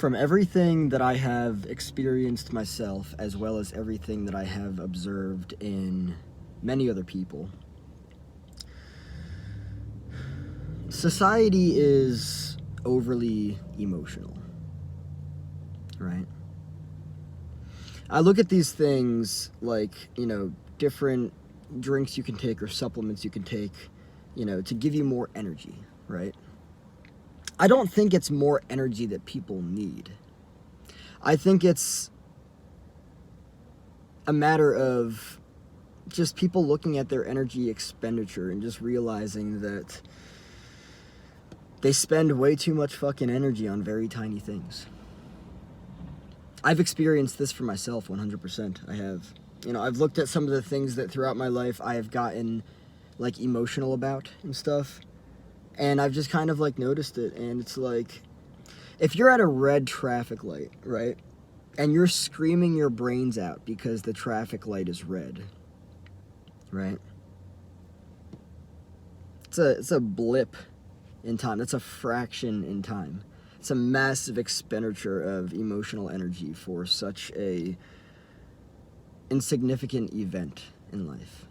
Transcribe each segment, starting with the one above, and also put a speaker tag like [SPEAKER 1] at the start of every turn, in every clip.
[SPEAKER 1] from everything that I have experienced myself, as well as everything that I have observed in many other people, society is overly emotional, right? I look at these things like, different drinks you can take or supplements you can take, to give you more energy, right? I don't think it's more energy that people need. I think it's a matter of just people looking at their energy expenditure and just realizing that they spend way too much fucking energy on very tiny things. I've experienced this for myself 100%. I have. I've looked at some of the things that throughout my life I have gotten like emotional about and stuff. And I've just kind of like noticed it. And it's like, if you're at a red traffic light, right? And you're screaming your brains out because the traffic light is red, right? It's a blip in time. That's a fraction in time. It's a massive expenditure of emotional energy for such a insignificant event in life.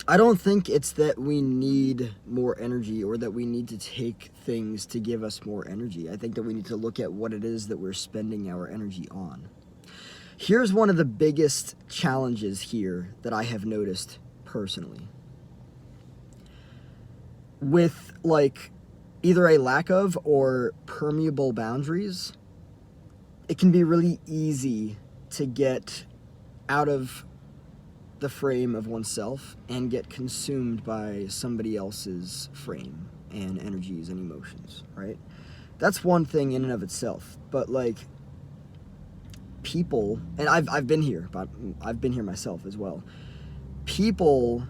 [SPEAKER 1] I don't think it's that we need more energy or that we need to take things to give us more energy. I think that we need to look at what it is that we're spending our energy on. Here's one of the biggest challenges here that I have noticed personally. With like either a lack of or permeable boundaries, it can be really easy to get out of the frame of oneself and get consumed by somebody else's frame and energies and emotions, right? That's one thing in and of itself. But like people, and I've been here, but I've been here myself as well. People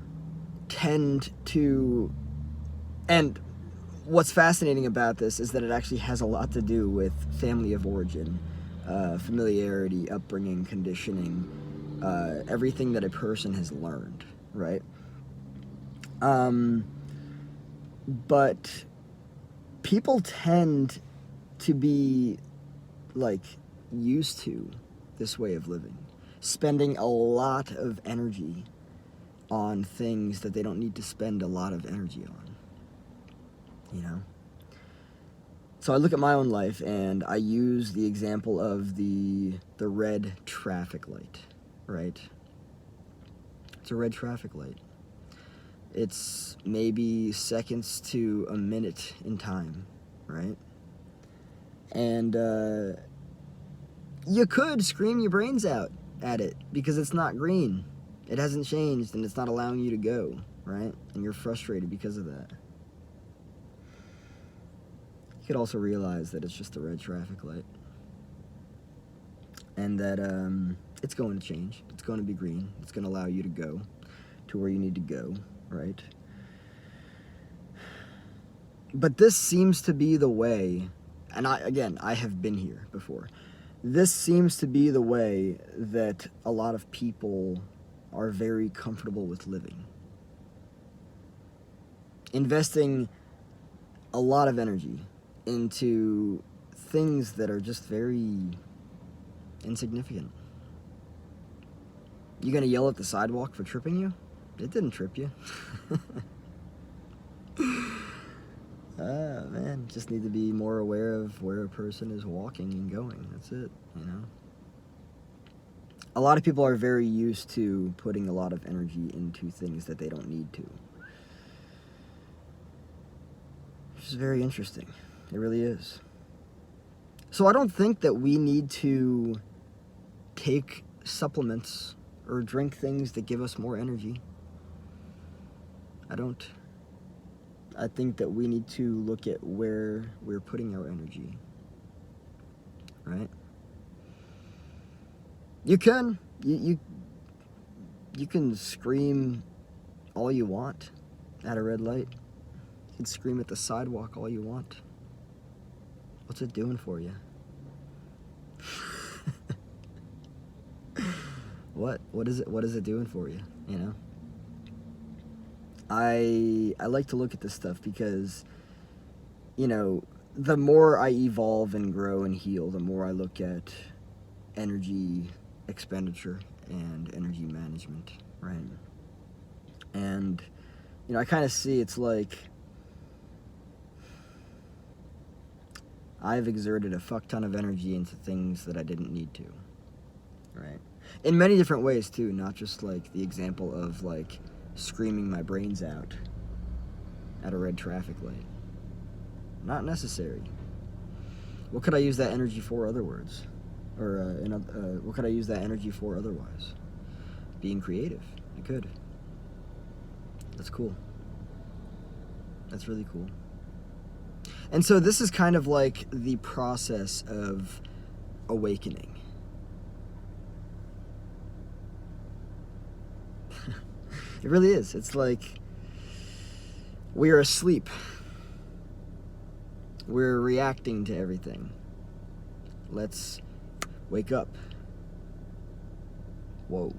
[SPEAKER 1] tend to, and what's fascinating about this is that it actually has a lot to do with family of origin, familiarity, upbringing, conditioning, everything that a person has learned, right? But people tend to be like used to this way of living, spending a lot of energy on things that they don't need to spend a lot of energy on. So I look at my own life and I use the example of the red traffic light, right? It's a red traffic light. It's maybe seconds to a minute in time, right? And you could scream your brains out at it because it's not green. It hasn't changed and it's not allowing you to go, right? And you're frustrated because of that. You could also realize that it's just a red traffic light. And that it's going to change. It's going to be green. It's going to allow you to go to where you need to go, right? But this seems to be the way, and I have been here before. This seems to be the way that a lot of people are very comfortable with living. Investing a lot of energy into things that are just very insignificant. You gonna yell at the sidewalk for tripping you? It didn't trip you. Man, just need to be more aware of where a person is walking and going. That's it, A lot of people are very used to putting a lot of energy into things that they don't need to. Which is very interesting. It really is. So I don't think that we need to take supplements or drink things that give us more energy. I don't. I think that we need to look at where we're putting our energy. Right? You can. You can scream all you want at a red light. You can scream at the sidewalk all you want. What's it doing for you? What is it doing for you? I like to look at this stuff because the more I evolve and grow and heal, the more I look at energy expenditure and energy management, right? And, you know, I kind of see it's like I've exerted a fuck ton of energy into things that I didn't need to, right? In many different ways, too, not just like the example of like screaming my brains out at a red traffic light. Not necessary. What could I use that energy for otherwise? Or what could I use that energy for otherwise? Being creative. I could. That's cool. That's really cool. And so this is kind of like the process of awakening. It really is. It's like we're asleep. We're reacting to everything. Let's wake up. Whoa.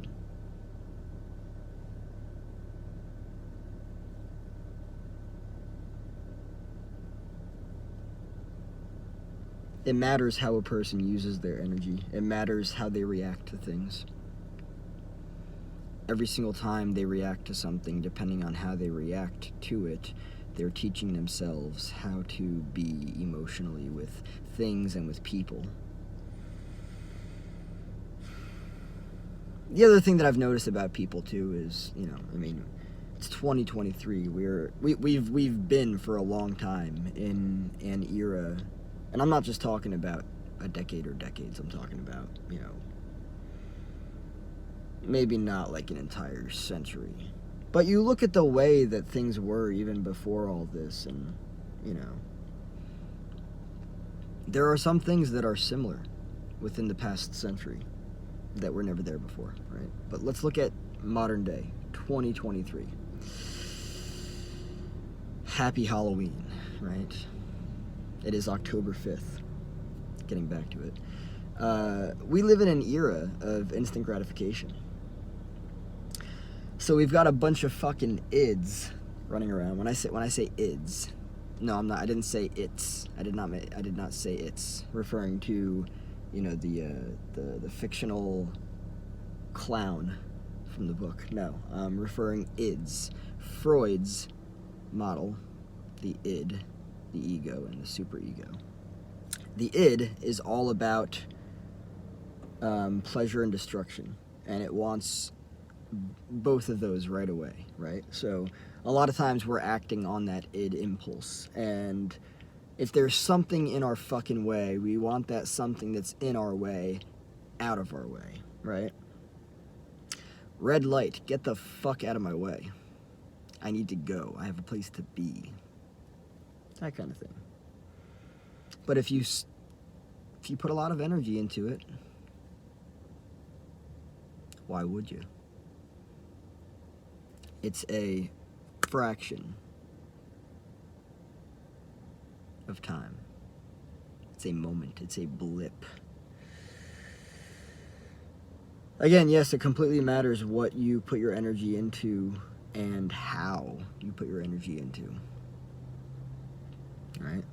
[SPEAKER 1] It matters how a person uses their energy. It matters how they react to things. Every single time they react to something, depending on how they react to it, they're teaching themselves how to be emotionally with things and with people. The other thing that I've noticed about people too is, you know, I mean, it's 2023. We've been for a long time in an era, and I'm not just talking about a decade or decades. I'm talking about, you know, maybe not like an entire century. But you look at the way that things were even before all this, and, you know, there are some things that are similar within the past century that were never there before, right? But let's look at modern day, 2023. Happy Halloween, right? It is October 5th. Getting back to it. We live in an era of instant gratification. So we've got a bunch of fucking ids running around. When I say ids, no, I'm not. I didn't say it's. I did not say it's. Referring to, you know, the fictional clown from the book. No, I'm referring ids. Freud's model, the id, the ego, and the superego. The id is all about pleasure and destruction, and it wants both of those right away, right? So a lot of times we're acting on that id impulse, and if there's something in our fucking way, we want that something that's in our way out of our way, right? Red light, get the fuck out of my way. I need to go. I have a place to be. That kind of thing. But if you put a lot of energy into it, why would you? It's a fraction of time. It's a moment. It's a blip. Again, yes, it completely matters what you put your energy into and how you put your energy into. Right?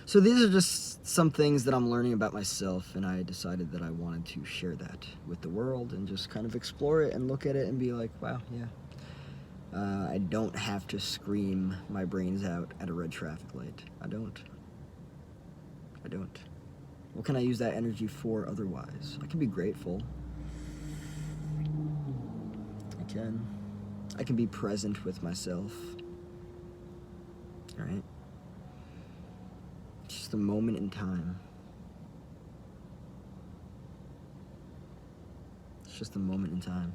[SPEAKER 1] So these are just some things that I'm learning about myself, and I decided that I wanted to share that with the world and just kind of explore it and look at it and be like, wow, yeah. I don't have to scream my brains out at a red traffic light. I don't. What can I use that energy for otherwise? I can be grateful. I can be present with myself. Right? Just a moment in time. It's just a moment in time.